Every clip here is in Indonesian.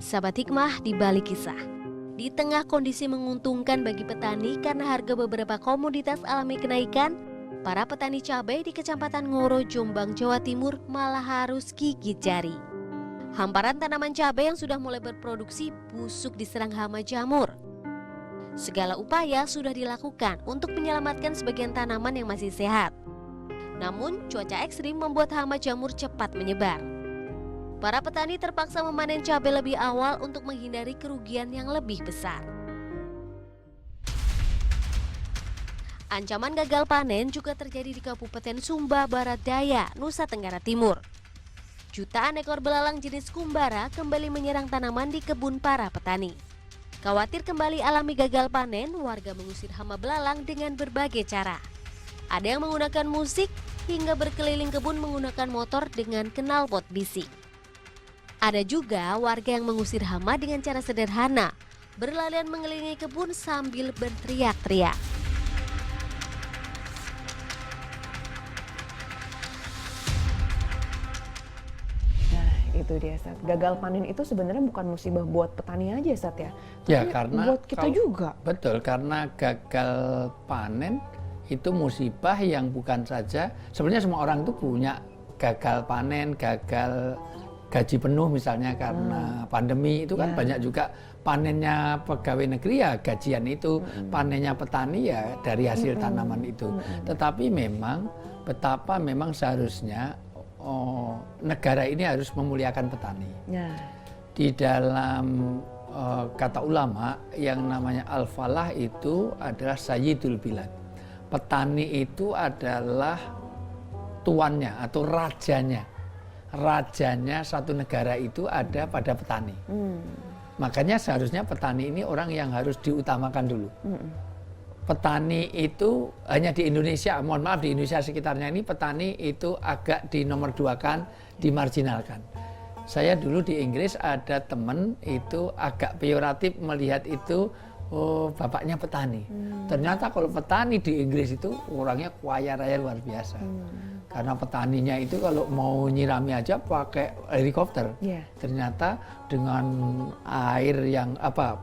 Sahabat Hikmah di balik kisah. Di tengah kondisi menguntungkan bagi petani karena harga beberapa komoditas alami kenaikan, para petani cabai di Kecamatan Ngoro, Jombang, Jawa Timur malah harus gigit jari. Hamparan tanaman cabai yang sudah mulai berproduksi busuk diserang hama jamur. Segala upaya sudah dilakukan untuk menyelamatkan sebagian tanaman yang masih sehat. Namun, cuaca ekstrim membuat hama jamur cepat menyebar. Para petani terpaksa memanen cabai lebih awal untuk menghindari kerugian yang lebih besar. Ancaman gagal panen juga terjadi di Kabupaten Sumba Barat Daya, Nusa Tenggara Timur. Jutaan ekor belalang jenis kumbara kembali menyerang tanaman di kebun para petani. Khawatir kembali alami gagal panen, warga mengusir hama belalang dengan berbagai cara. Ada yang menggunakan musik hingga berkeliling kebun menggunakan motor dengan knalpot bising. Ada juga warga yang mengusir hama dengan cara sederhana, berlarian mengelilingi kebun sambil berteriak-teriak. Itu dia, Sat. Gagal panen itu sebenarnya bukan musibah buat petani aja, Sat, ya? Ya, tapi karena buat kita juga. Betul, karena gagal panen itu musibah yang bukan saja, sebenarnya semua orang itu punya gagal panen, gagal gaji penuh misalnya karena pandemi itu kan banyak juga panennya pegawai negeri ya gajian itu, panennya petani ya dari hasil tanaman itu. Tetapi memang betapa memang seharusnya negara ini harus memuliakan petani. Di dalam kata ulama yang namanya al-falah itu adalah sayyidul bilad. Petani itu adalah tuannya atau rajanya. Rajanya satu negara itu ada pada petani. Makanya seharusnya petani ini orang yang harus diutamakan dulu. Petani itu hanya di Indonesia, mohon maaf di Indonesia sekitarnya ini petani itu agak dinomorduakan, dimarginalkan. Saya dulu di Inggris ada teman itu agak peyoratif melihat itu, oh bapaknya petani. Ternyata kalau petani di Inggris itu orangnya kaya raya luar biasa. Karena petaninya itu kalau mau nyirami aja pakai helikopter. Ternyata dengan air yang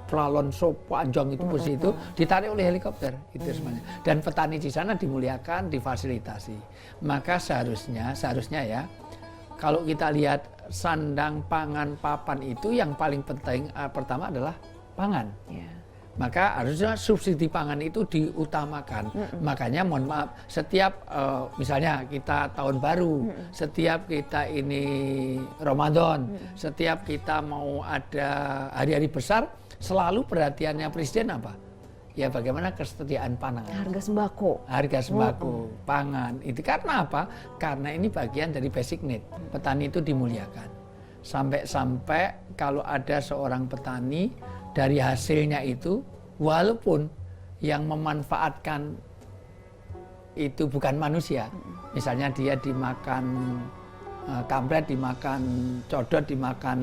pelalon panjang itu posisi itu ditarik oleh helikopter itu semuanya. Dan petani di sana dimuliakan, difasilitasi. Maka seharusnya ya kalau kita lihat sandang, pangan, papan itu yang paling penting pertama adalah pangan. Maka harusnya subsidi pangan itu diutamakan. Makanya mohon maaf, setiap misalnya kita tahun baru, setiap kita ini Ramadan, setiap kita mau ada hari-hari besar, selalu perhatiannya Presiden apa? Ya bagaimana kesetiaan pangan. Harga sembako. Harga sembako, pangan. Itu karena apa? Karena ini bagian dari basic need. Petani itu dimuliakan. Sampai-sampai kalau ada seorang petani, dari hasilnya itu, walaupun yang memanfaatkan itu bukan manusia, misalnya dia dimakan kampret, dimakan codot, dimakan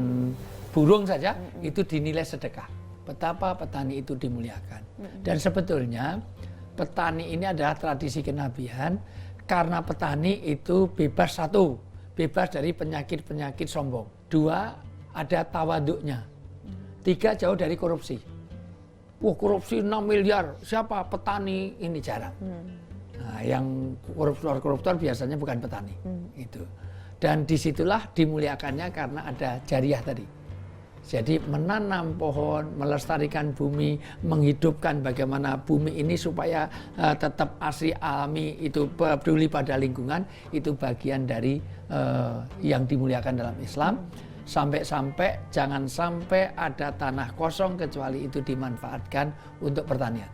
burung saja, itu dinilai sedekah. Betapa petani itu dimuliakan. Dan sebetulnya petani ini adalah tradisi kenabian, karena petani itu bebas satu, bebas dari penyakit-penyakit sombong. Dua, ada tawaduknya. Tiga, jauh dari korupsi. Wah, korupsi 6 miliar, siapa? Petani, ini jarang. Nah, yang koruptor biasanya bukan petani. Itu. Dan disitulah dimuliakannya karena ada jariah tadi. Jadi menanam pohon, melestarikan bumi, menghidupkan bagaimana bumi ini supaya tetap asri alami, itu peduli pada lingkungan, itu bagian dari yang dimuliakan dalam Islam. Sampai-sampai jangan sampai ada tanah kosong kecuali itu dimanfaatkan untuk pertanian.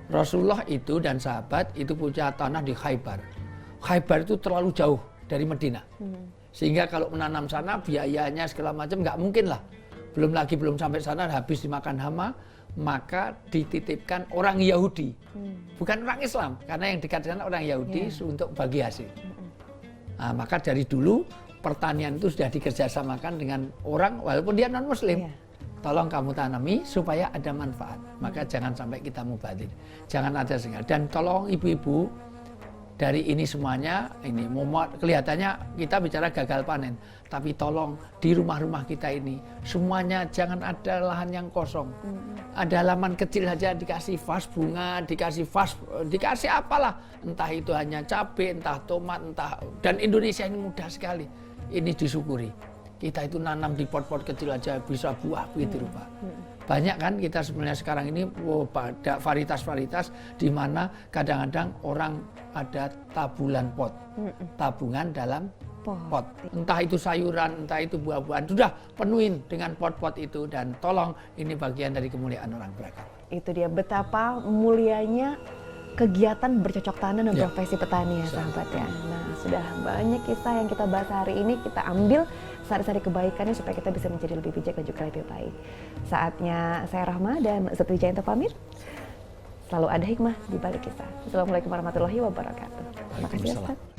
Rasulullah itu dan sahabat itu punya tanah di Khaybar. Khaybar itu terlalu jauh dari Medina. Sehingga kalau menanam sana biayanya segala macam nggak mungkin lah. Belum sampai sana habis dimakan hama, maka dititipkan orang Yahudi. Bukan orang Islam, karena yang dekat sana orang Yahudi untuk bagi hasil. Nah, maka dari dulu pertanian itu sudah dikerjasamakan dengan orang walaupun dia non muslim. Tolong kamu tanami supaya ada manfaat. Maka jangan sampai kita mubadzir. Jangan ada segala. Dan tolong ibu-ibu dari ini semuanya, ini kelihatannya kita bicara gagal panen, tapi tolong di rumah-rumah kita ini semuanya jangan ada lahan yang kosong. Ada halaman kecil saja dikasih vas bunga, dikasih apalah, entah itu hanya cabai, entah tomat, dan Indonesia ini mudah sekali. Ini disyukuri. Kita itu nanam di pot-pot kecil aja bisa buah begitu rupa. Banyak kan kita sebenarnya sekarang ini ada varietas-varietas di mana kadang-kadang orang ada tabungan dalam pot. Entah itu sayuran, entah itu buah-buahan, sudah penuhin dengan pot-pot itu, dan tolong ini bagian dari kemuliaan orang beragama. Itu dia betapa mulianya kegiatan bercocok tanam dan profesi petani ya sahabat ya. Nah, sudah banyak kisah yang kita bahas hari ini, kita ambil sari-sari kebaikannya supaya kita bisa menjadi lebih bijak dan juga lebih baik. Saatnya saya Rahma dan Ustadz Wijayanto pamit. Selalu ada hikmah di balik kisah. Assalamualaikum warahmatullahi wabarakatuh. Terima kasih Ustadz.